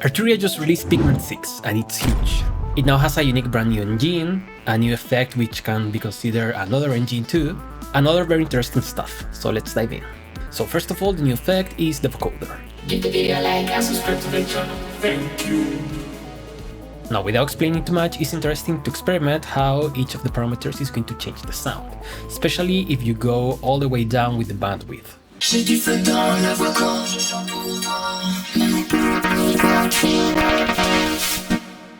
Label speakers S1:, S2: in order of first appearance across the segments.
S1: Arturia just released Pigments 6 and it's huge. It now has a unique brand new engine, a new effect which can be considered another engine too, and other very interesting stuff, so let's dive in. So first of all, the new effect is the vocoder.
S2: Give the video a like and subscribe to the channel. Thank you.
S1: Now, without explaining too much, it's interesting to experiment how each of the parameters is going to change the sound, especially if you go all the way down with the bandwidth.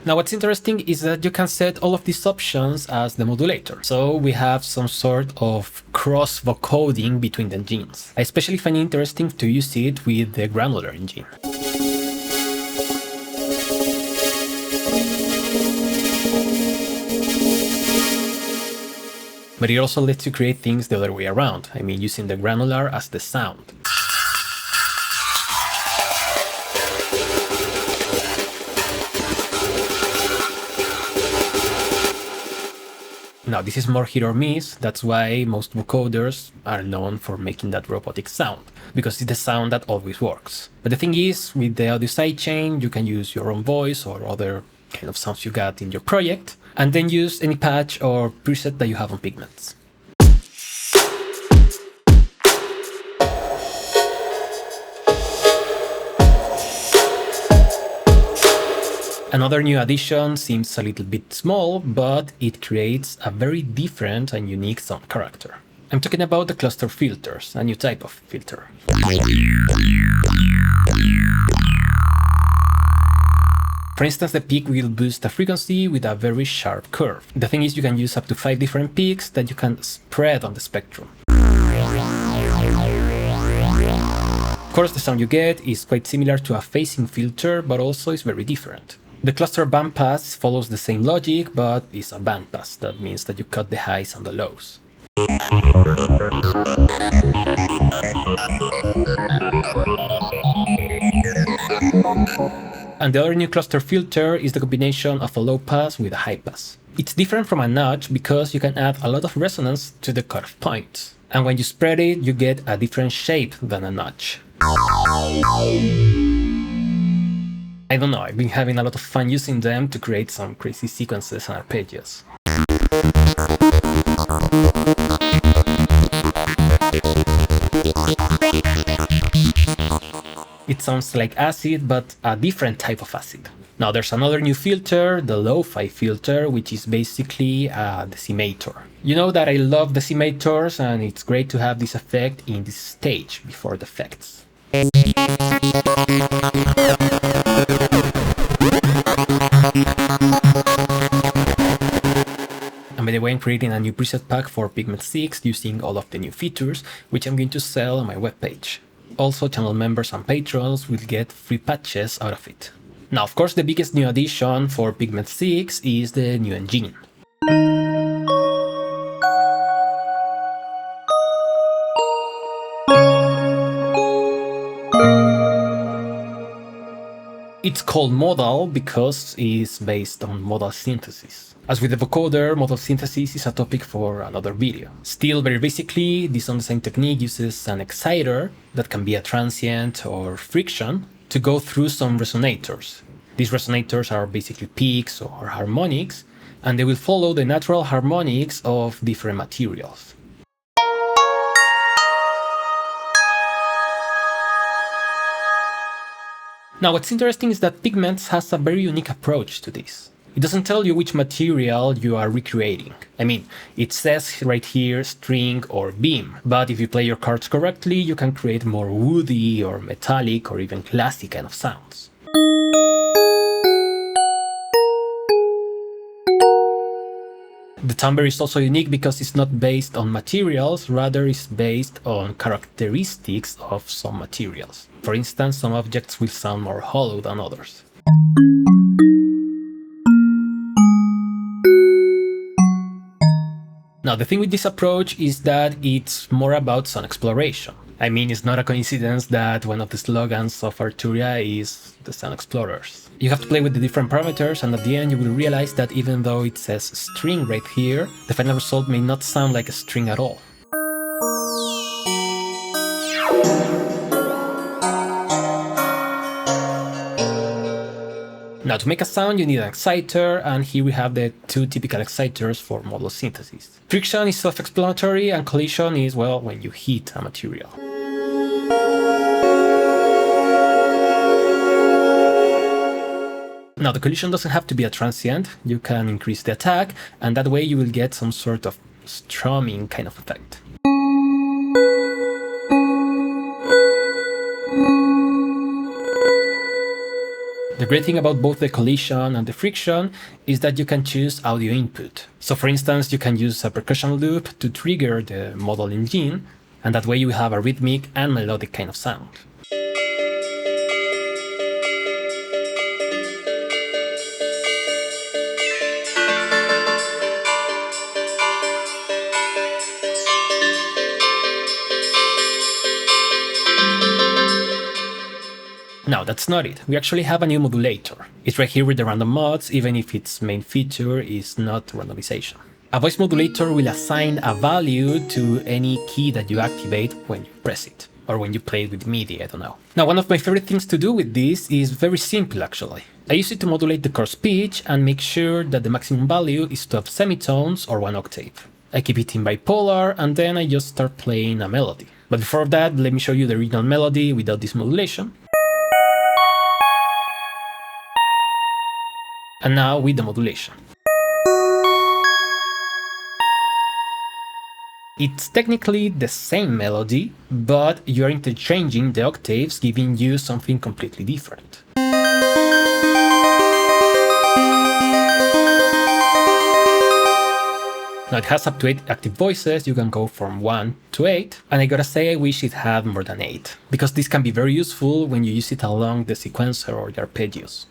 S1: Now what's interesting is that you can set all of these options as the modulator, so we have some sort of cross vocoding between the engines. I especially find it interesting to use it with the granular engine. But it also lets you create things the other way around, I mean using the granular as the sound. Now this is more hit or miss, that's why most vocoders are known for making that robotic sound, because it's the sound that always works. But the thing is, with the audio sidechain, you can use your own voice or other kind of sounds you got in your project, and then use any patch or preset that you have on Pigments. Another new addition seems a little bit small, but it creates a very different and unique sound character. I'm talking about the cluster filters, a new type of filter. For instance, the peak will boost a frequency with a very sharp curve. The thing is, you can use up to 5 different peaks that you can spread on the spectrum. Of course, the sound you get is quite similar to a phasing filter, but also is very different. The cluster bandpass follows the same logic, but is a bandpass. That means that you cut the highs and the lows. And the other new cluster filter is the combination of a low pass with a high pass. It's different from a notch because you can add a lot of resonance to the cutoff point. And when you spread it, you get a different shape than a notch. I don't know, I've been having a lot of fun using them to create some crazy sequences and arpeggios. It sounds like acid, but a different type of acid. Now there's another new filter, the lo-fi filter, which is basically a decimator. You know that I love decimators, and it's great to have this effect in this stage before the effects. And by the way, I'm creating a new preset pack for Pigment 6 using all of the new features, which I'm going to sell on my webpage. Also, channel members and patrons will get free patches out of it. Now, of course, the biggest new addition for Pigment 6 is the new engine. It's called modal because it's based on modal synthesis. As with the vocoder, modal synthesis is a topic for another video. Still, very basically, this sound design technique uses an exciter that can be a transient or friction to go through some resonators. These resonators are basically peaks or harmonics, and they will follow the natural harmonics of different materials. Now, what's interesting is that Pigments has a very unique approach to this. It doesn't tell you which material you are recreating. I mean, it says right here string or beam, but if you play your cards correctly, you can create more woody or metallic or even classic kind of sounds. The timbre is also unique because it's not based on materials, rather it's based on characteristics of some materials. For instance, some objects will sound more hollow than others. Now, the thing with this approach is that it's more about sound exploration. I mean, it's not a coincidence that one of the slogans of Arturia is the Sound Explorers. You have to play with the different parameters, and at the end you will realize that even though it says string right here, the final result may not sound like a string at all. Now to make a sound you need an exciter, and here we have the two typical exciters for modal synthesis. Friction is self-explanatory and collision is, well, when you hit a material. Now the collision doesn't have to be a transient, you can increase the attack and that way you will get some sort of strumming kind of effect. The great thing about both the collision and the friction is that you can choose audio input. So for instance, you can use a percussion loop to trigger the modal engine, and that way you have a rhythmic and melodic kind of sound. Now that's not it, we actually have a new modulator. It's right here with the random mods, even if its main feature is not randomization. A voice modulator will assign a value to any key that you activate when you press it, or when you play it with MIDI, I don't know. Now one of my favorite things to do with this is very simple actually. I use it to modulate the chord's pitch and make sure that the maximum value is 12 semitones or 1 octave. I keep it in bipolar and then I just start playing a melody. But before that, let me show you the original melody without this modulation. And now with the modulation. It's technically the same melody, but you're interchanging the octaves, giving you something completely different. Now it has up to 8 active voices, you can go from 1 to 8, and I gotta say I wish it had more than 8, because this can be very useful when you use it along the sequencer or the arpeggios.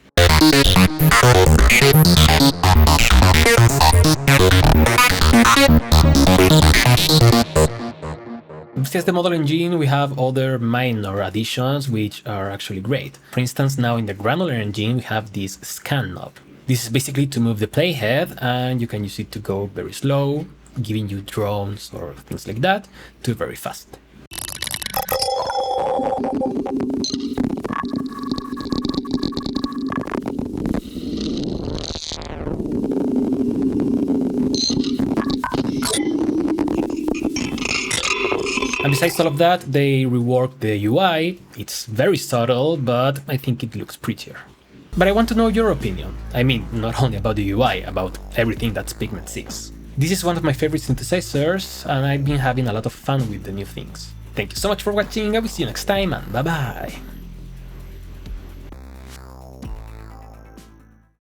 S1: Besides the modal engine, we have other minor additions which are actually great. For instance, now in the granular engine we have this scan knob. This is basically to move the playhead, and you can use it to go very slow, giving you drones or things like that, to very fast. And besides all of that, they reworked the UI. It's very subtle, but I think it looks prettier. But I want to know your opinion. I mean, not only about the UI, about everything that's Pigments 6. This is one of my favorite synthesizers, and I've been having a lot of fun with the new things. Thank you so much for watching, I will see you next time, and bye bye!